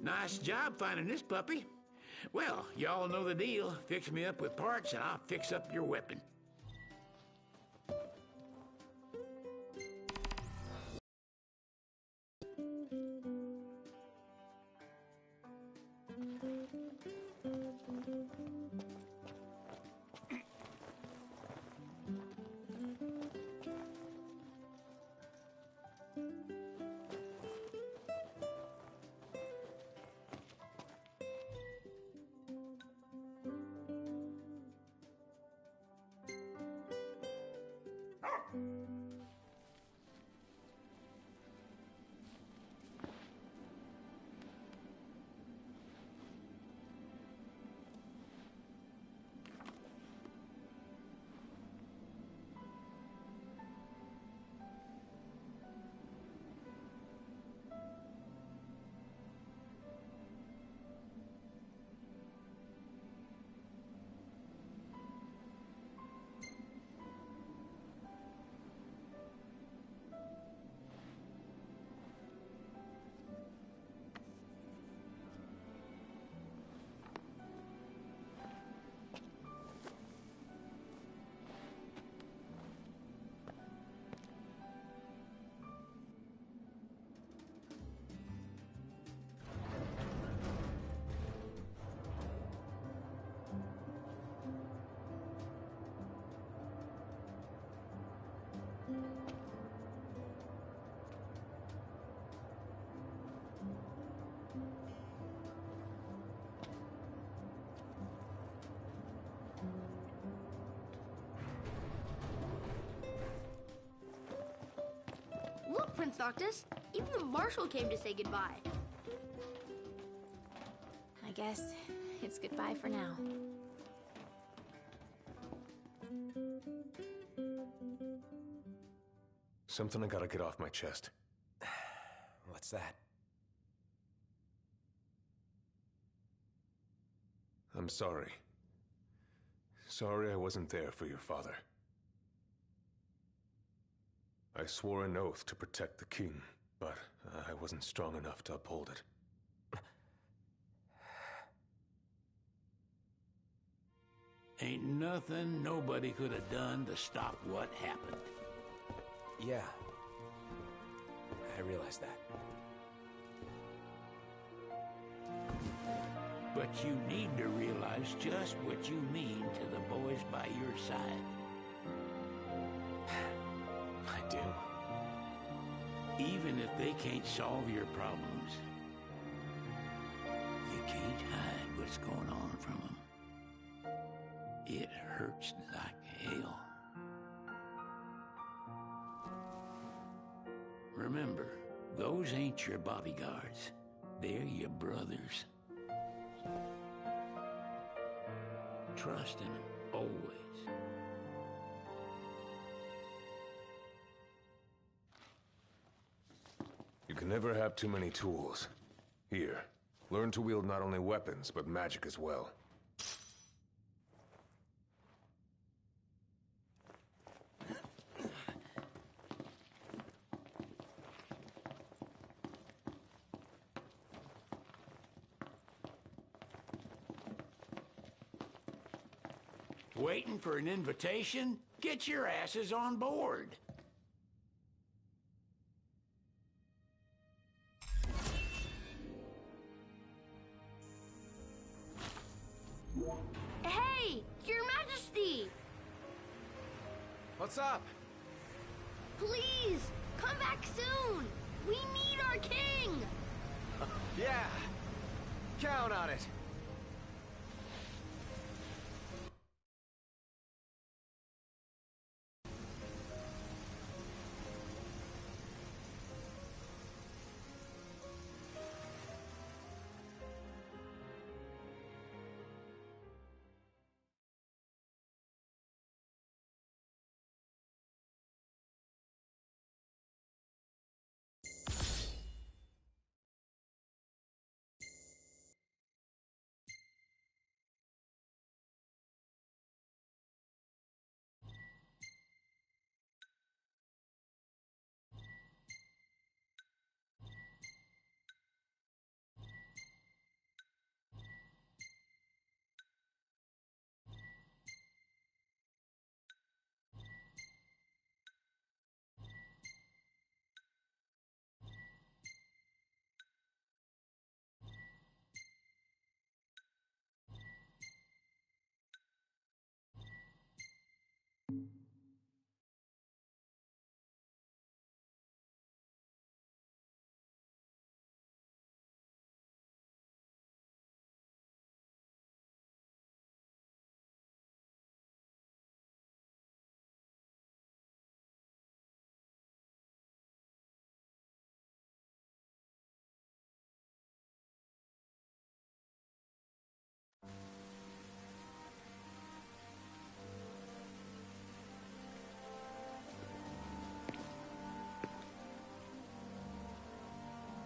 Nice job finding this puppy. Well, y'all know the deal. Fix me up with parts and I'll fix up your weapon. Look, Prince Noctis, even the Marshal came to say goodbye. I guess it's goodbye for now. Something I gotta get off my chest. What's that? I'm sorry. Sorry I wasn't there for your father. I swore an oath to protect the king, but I wasn't strong enough to uphold it. Ain't nothing nobody could have done to stop what happened. Yeah. I realize that. But you need to realize just what you mean to the boys by your side. I do. Even if they can't solve your problems, you can't hide what's going on from them. It hurts like hell. Remember, those ain't your bodyguards. They're your brothers. Trust in them, always. You can never have too many tools. Here, learn to wield not only weapons, but magic as well. Waiting for an invitation? Get your asses on board. Hey, Your Majesty! What's up? Please, come back soon! We need our king! Yeah. Count on it.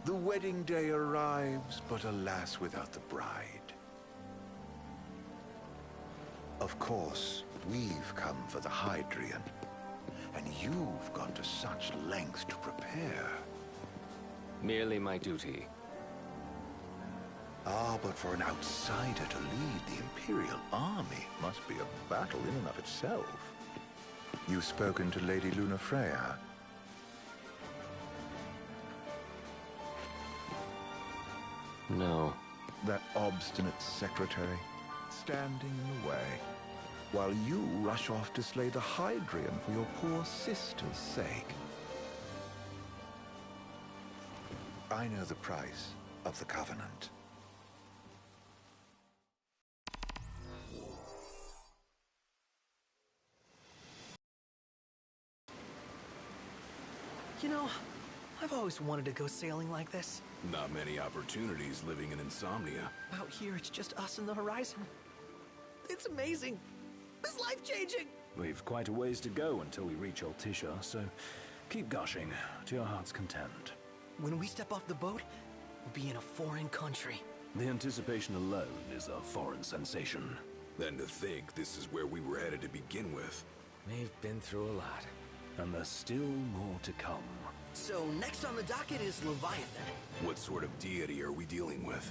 The wedding day arrives, but alas, without the bride. Of course, we've come for the Hydrian, and you've gone to such lengths to prepare. Merely my duty. Ah, but for an outsider to lead the Imperial army must be a battle in and of itself. You've spoken to Lady Lunafreya. No. That obstinate secretary, standing in the way, while you rush off to slay the Hydrian for your poor sister's sake. I know the price of the Covenant. You know, I've always wanted to go sailing like this. Not many opportunities living in Insomnia. Out here, it's just us and the horizon. It's amazing. It's life-changing. We've quite a ways to go until we reach Altisha, so keep gushing to your heart's content. When we step off the boat, we'll be in a foreign country. The anticipation alone is a foreign sensation. Then to think this is where we were headed to begin with. We've been through a lot. And there's still more to come. So next on the docket is Leviathan. What sort of deity are we dealing with?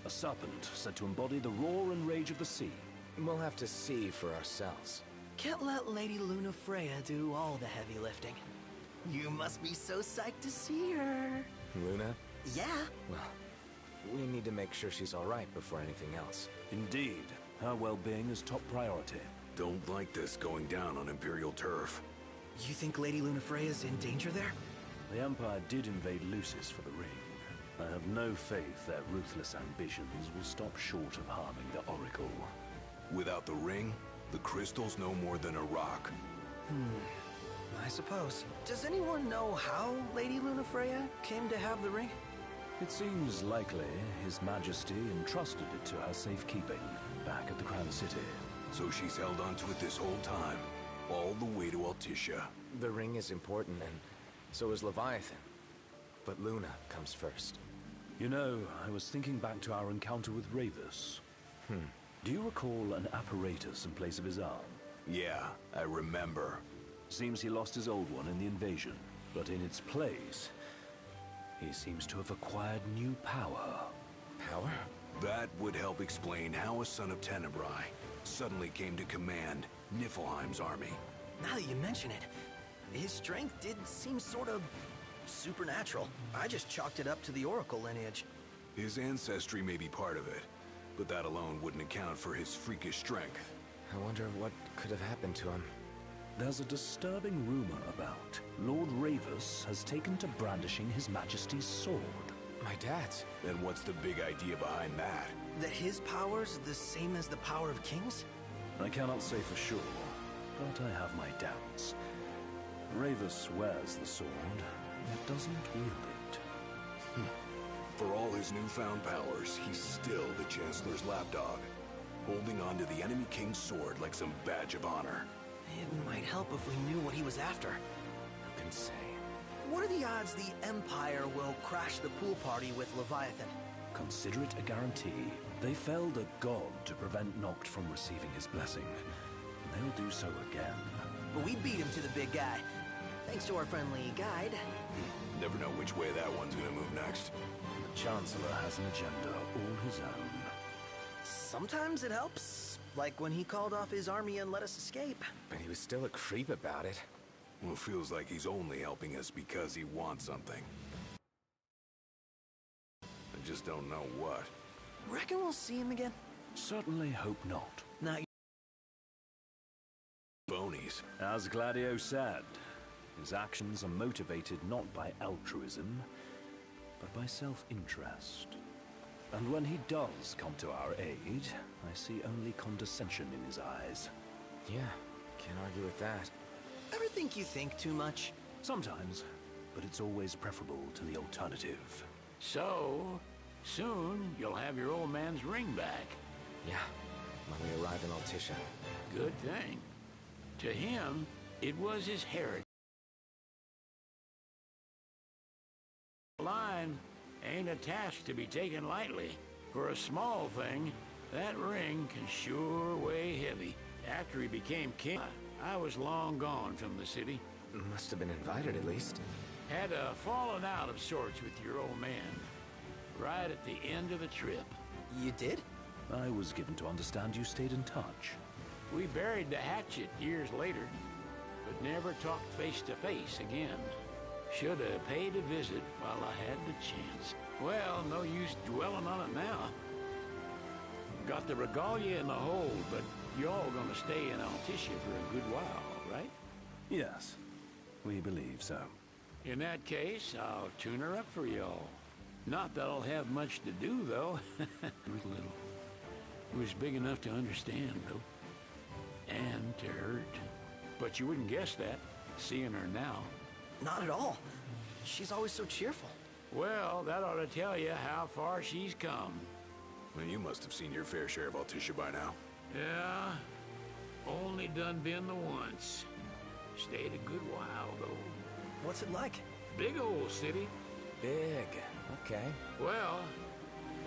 A serpent said to embody the roar and rage of the sea. We'll have to see for ourselves. Can't let Lady Lunafreya do all the heavy lifting. You must be so psyched to see her. Luna? Yeah. Well, we need to make sure she's all right before anything else. Indeed. Her well-being is top priority. Don't like this going down on Imperial turf. You think Lady Lunafreya's in danger there? The Empire did invade Lucis for the ring. I have no faith their ruthless ambitions will stop short of harming the Oracle. Without the ring, the crystal's no more than a rock. I suppose. Does anyone know how Lady Lunafreya came to have the ring? It seems likely His Majesty entrusted it to her safekeeping back at the Crown City. So she's held onto it this whole time, all the way to Altisha. The ring is important, and so is Leviathan. But Luna comes first. You know, I was thinking back to our encounter with Ravus. Do you recall an apparatus in place of his arm? Yeah, I remember. Seems he lost his old one in the invasion, but in its place, he seems to have acquired new power. Power? That would help explain how a son of Tenebrae suddenly came to command Niflheim's army. Now that you mention it, his strength did seem sort of supernatural. I just chalked it up to the Oracle lineage. His ancestry may be part of it, but that alone wouldn't account for his freakish strength. I wonder what could have happened to him. There's a disturbing rumor about Lord Ravus has taken to brandishing His Majesty's sword. My dad's. Then what's the big idea behind that? That his power's the same as the power of kings? I cannot say for sure, but I have my doubts. Ravus wears the sword, yet doesn't wield it. For all his newfound powers, he's still the Chancellor's lapdog, holding on to the enemy king's sword like some badge of honor. It might help if we knew what he was after. Who can say? What are the odds the Empire will crash the pool party with Leviathan? Consider it a guarantee. They felled a god to prevent Noct from receiving his blessing. They'll do so again. But we beat him to the big guy, thanks to our friendly guide. Never know which way that one's gonna move next. The Chancellor has an agenda all his own. Sometimes it helps, like when he called off his army and let us escape. But he was still a creep about it. Well, it feels like he's only helping us because he wants something. I just don't know what. Reckon we'll see him again? Certainly hope not. Not bonies. As Gladio said, his actions are motivated not by altruism, but by self-interest. And when he does come to our aid, I see only condescension in his eyes. Yeah, can't argue with that. Ever think you think too much? Sometimes, but it's always preferable to the alternative. So, soon you'll have your old man's ring back. Yeah, when we arrive in Altissia. Good thing. To him, it was his heritage. Line ain't a task to be taken lightly. For a small thing, that ring can sure weigh heavy. After he became king, I was long gone from the city. Must have been invited at least. Had a falling out of sorts with your old man. Right at the end of the trip. You did? I was given to understand you stayed in touch. We buried the hatchet years later, but never talked face to face again. Should have paid a visit while I had the chance. Well, no use dwelling on it now. Got the regalia in the hold, but y'all gonna stay in Altissia for a good while, right? Yes, we believe so. In that case, I'll tune her up for y'all. Not that I'll have much to do, though. Little. It was big enough to understand, though. And to hurt. But you wouldn't guess that, seeing her now. Not at all. She's always so cheerful. Well, that ought to tell you how far she's come. Well, you must have seen your fair share of Altissia by now. Yeah, only done been the once. Stayed a good while, though. What's it like? Big old city. Big. Okay. Well,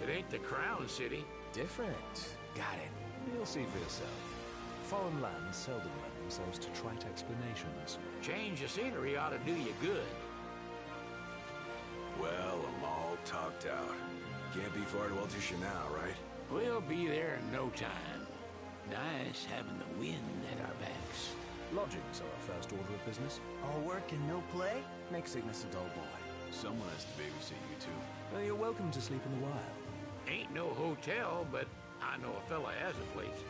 it ain't the Crown City. Different. Got it. You'll see for yourself. Foreign lands seldom lend themselves to trite explanations. Change of scenery ought to do you good. Well, I'm all talked out. Can't be far to Altissia now, right? We'll be there in no time. Nice having the wind at our backs. Lodgings are our first order of business. All work and no play? Make Cygnus a dull boy. Someone has to babysit you two. Well, you're welcome to sleep in the wild. Ain't no hotel, but I know a fella has a place.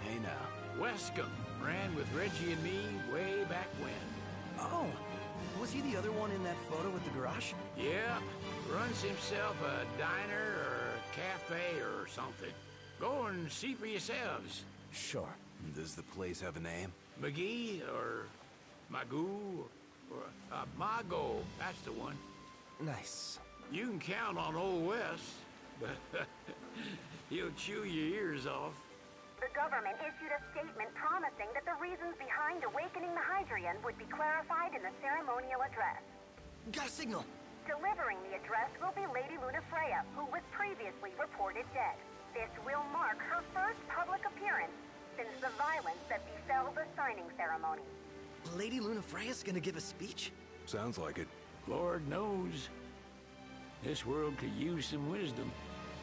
Hey now. Wescombe ran with Reggie and me way back when. Oh, was he the other one in that photo with the garage? Yeah, runs himself a diner or a cafe or something. Go and see for yourselves. Sure. Does the place have a name? McGee or Magoo or Mago, that's the one. Nice. You can count on Old West, but he'll chew your ears off. The government issued a statement promising that the reasons behind awakening the Hydrian would be clarified in the ceremonial address. Got a signal. Delivering the address will be Lady Lunafreya, who was previously reported dead. This will mark her first public appearance since the violence that befell the signing ceremony. Lady Lunafreya's gonna give a speech? Sounds like it. Lord knows. This world could use some wisdom.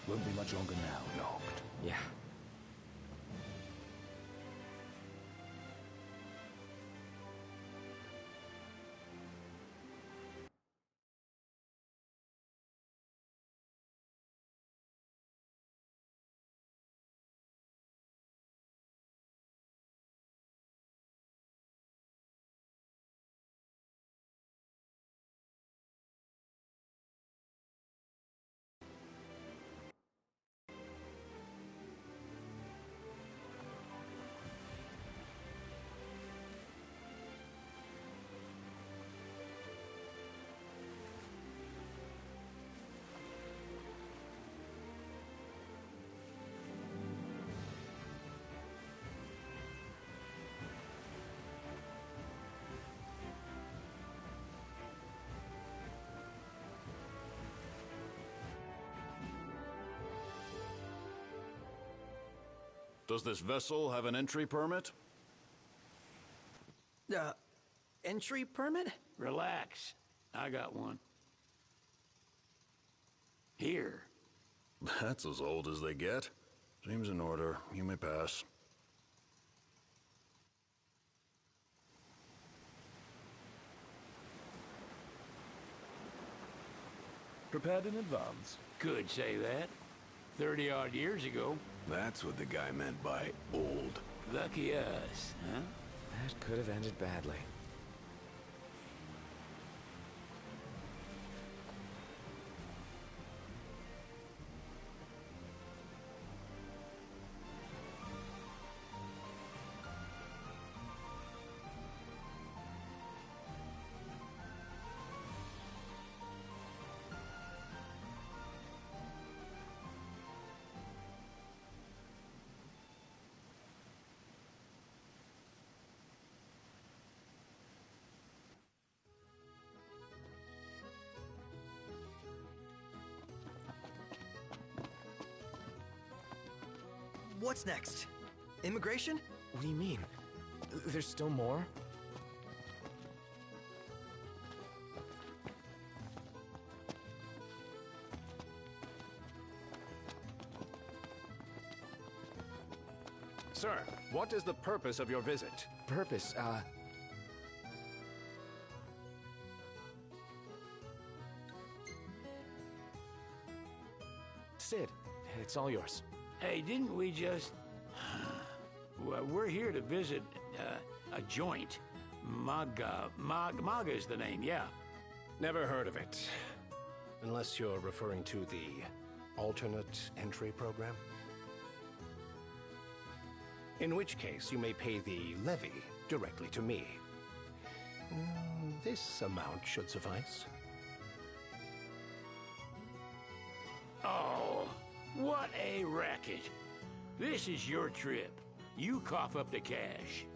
Won't be much longer now, Noct. Yeah. Does this vessel have an entry permit? Entry permit? Relax. I got one. Here. That's as old as they get. Seems in order. You may pass. Prepared in advance? Could say that. 30-odd years ago. That's what the guy meant by old. Lucky us, huh? That could have ended badly. What's next? Immigration? What do you mean? There's still more? Sir, what is the purpose of your visit? Purpose, Sid, it's all yours. Hey, didn't we just... Well, we're here to visit a joint. Maga is the name, yeah. Never heard of it. Unless you're referring to the alternate entry program. In which case, you may pay the levy directly to me. This amount should suffice. Oh, what a racket. This is your trip. You cough up the cash.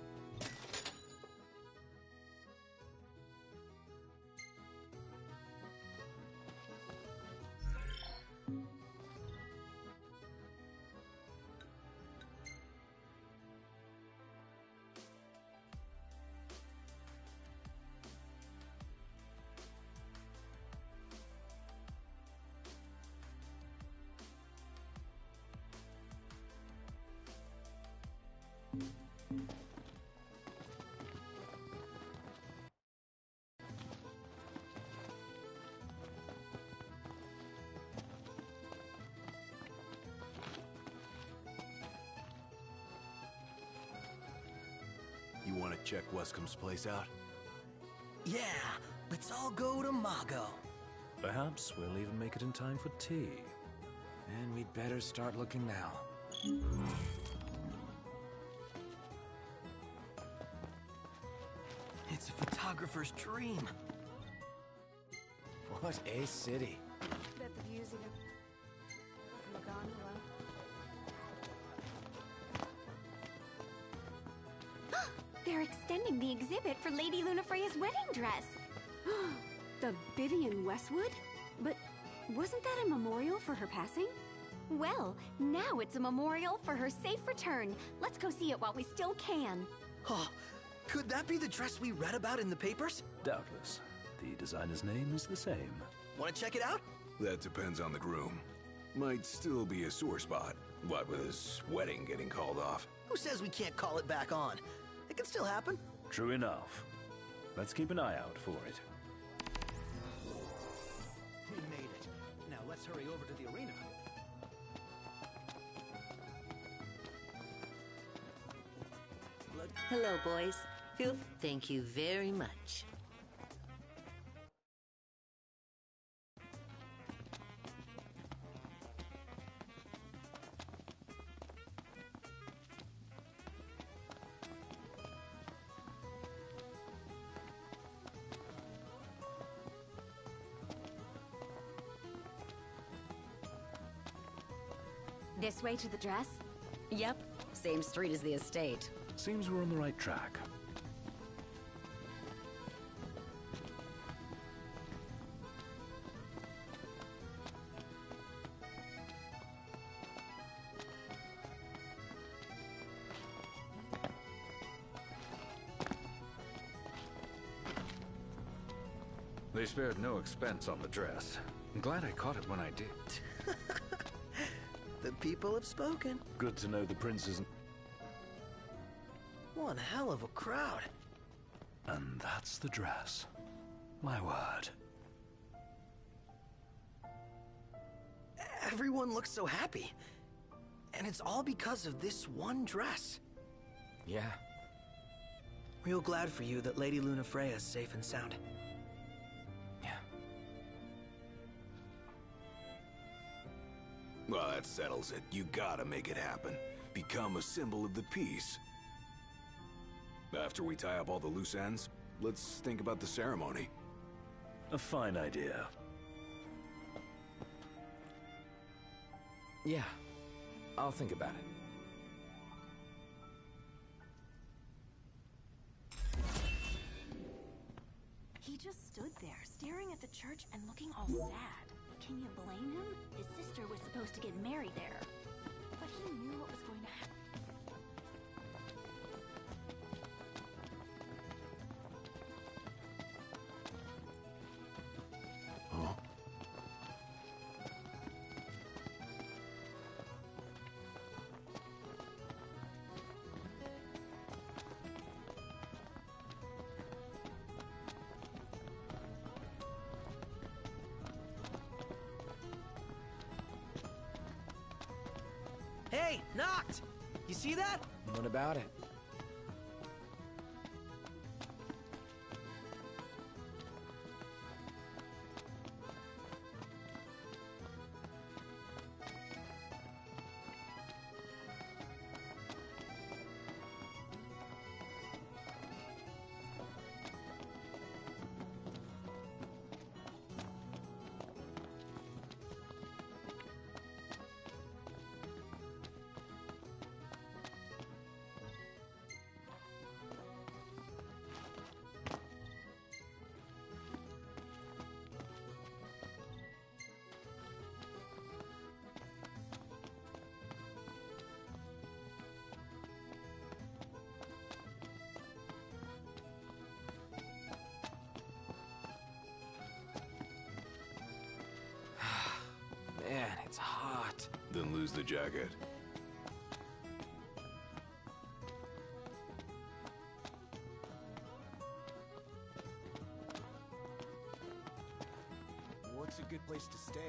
You want to check Wescom's place out? Yeah, let's all go to Mago. Perhaps we'll even make it in time for tea. And we'd better start looking now. It's a photographer's dream. What a city. Bet the views even from a gondola. They're extending the exhibit for Lady Lunafreya's wedding dress. The Vivian Westwood? But wasn't that a memorial for her passing? Well, now it's a memorial for her safe return. Let's go see it while we still can. Oh, could that be the dress we read about in the papers? Doubtless. The designer's name is the same. Want to check it out? That depends on the groom. Might still be a sore spot, what with his wedding getting called off. Who says we can't call it back on? It can still happen. True enough. Let's keep an eye out for it. We made it. Now let's hurry over to the arena. Hello, boys. Thank you very much. This way to the dress? Yep, same street as the estate. Seems we're on the right track. They spared no expense on the dress. I'm glad I caught it when I did. The people have spoken. Good to know the prince isn't... One hell of a crowd. And that's the dress. My word. Everyone looks so happy. And it's all because of this one dress. Yeah. real glad for you that Lady Luna Freya's safe and sound. Yeah. Well, that settles it. You gotta make it happen. Become a symbol of the peace. After we tie up all the loose ends, let's think about the ceremony. A fine idea. Yeah, I'll think about it. He just stood there, staring at the church and looking all sad. Can you blame him? His sister was supposed to get married there. But he knew what was going to happen. Huh? Hey, Noct! You see that? What about it? Man, it's hot. Then lose the jacket. What's a good place to stay?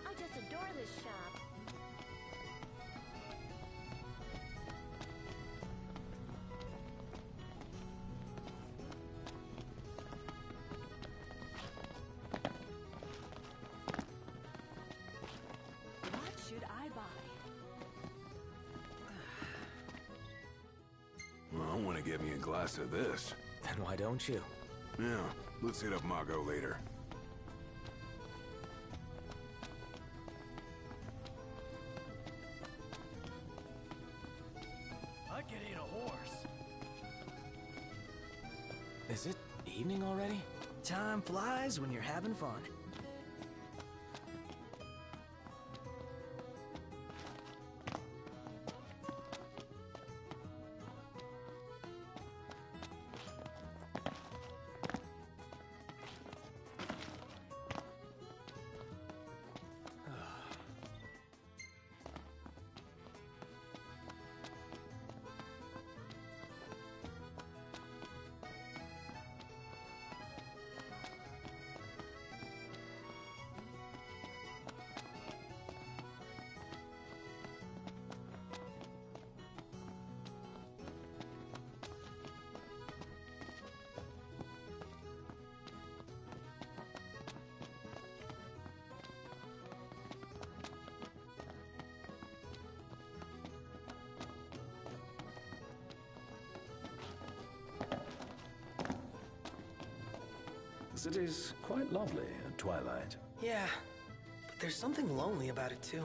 I just adore this shop. What should I buy? Well, I want to get me a glass of this. Then why don't you? Yeah, let's hit up Margot later. I can eat a horse. Is it evening already? Time flies when you're having fun. The city's quite lovely at twilight. Yeah, but there's something lonely about it too.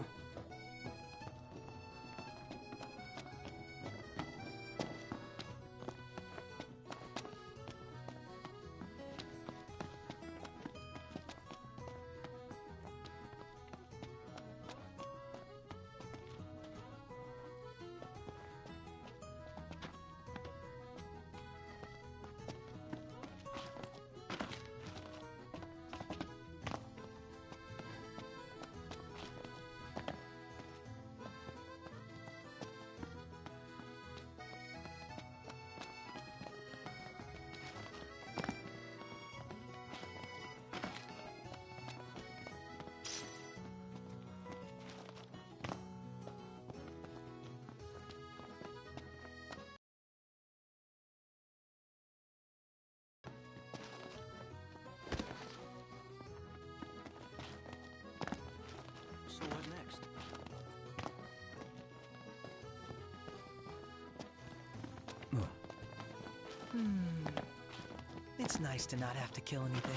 It's nice to not have to kill anything.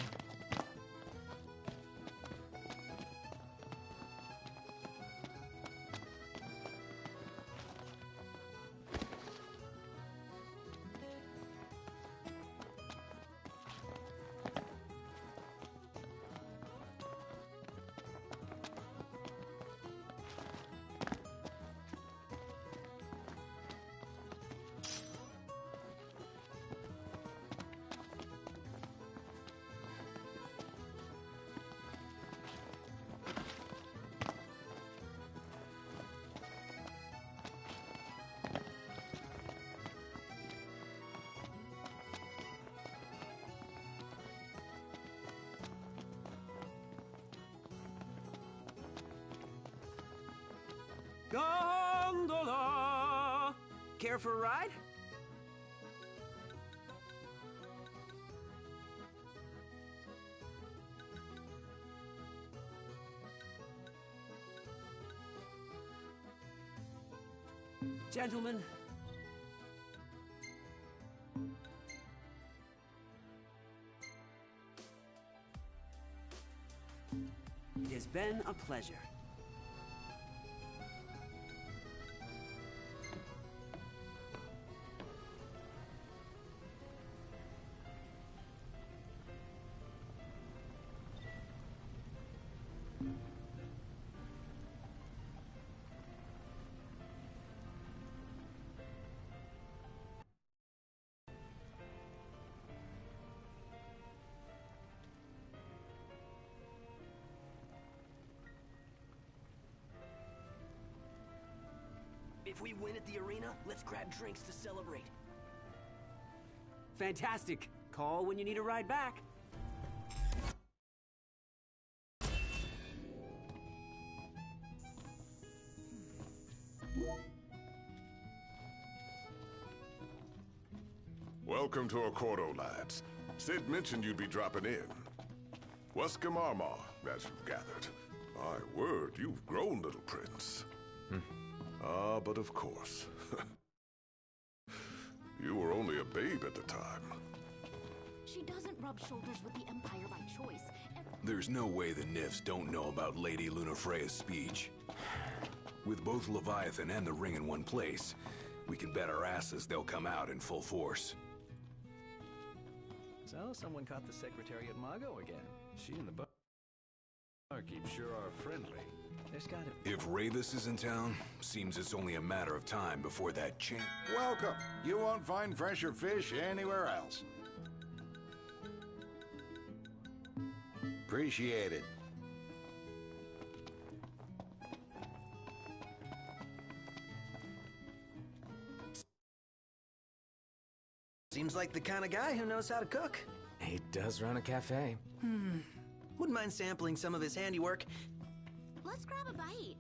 Gondola! Care for a ride? Gentlemen. It has been a pleasure. If we win at the arena, let's grab drinks to celebrate. Fantastic. Call when you need a ride back. Welcome to Accordo, lads. Sid mentioned you'd be dropping in. Weskamarma, as you've gathered. My word, you've grown, little prince. Ah, but of course. You were only a babe at the time. She doesn't rub shoulders with the Empire by choice. There's no way the Nifs don't know about Lady Lunafreya's speech. With both Leviathan and the Ring in one place, we can bet our asses they'll come out in full force. So, someone caught the Secretary at Mago again. She and the barkeep sure are friendly. There's gotta be... If Ravis is in town, seems it's only a matter of time before that change. Welcome. You won't find fresher fish anywhere else. Appreciate it. Seems like the kind of guy who knows how to cook. He does run a cafe. Wouldn't mind sampling some of his handiwork. Let's grab a bite.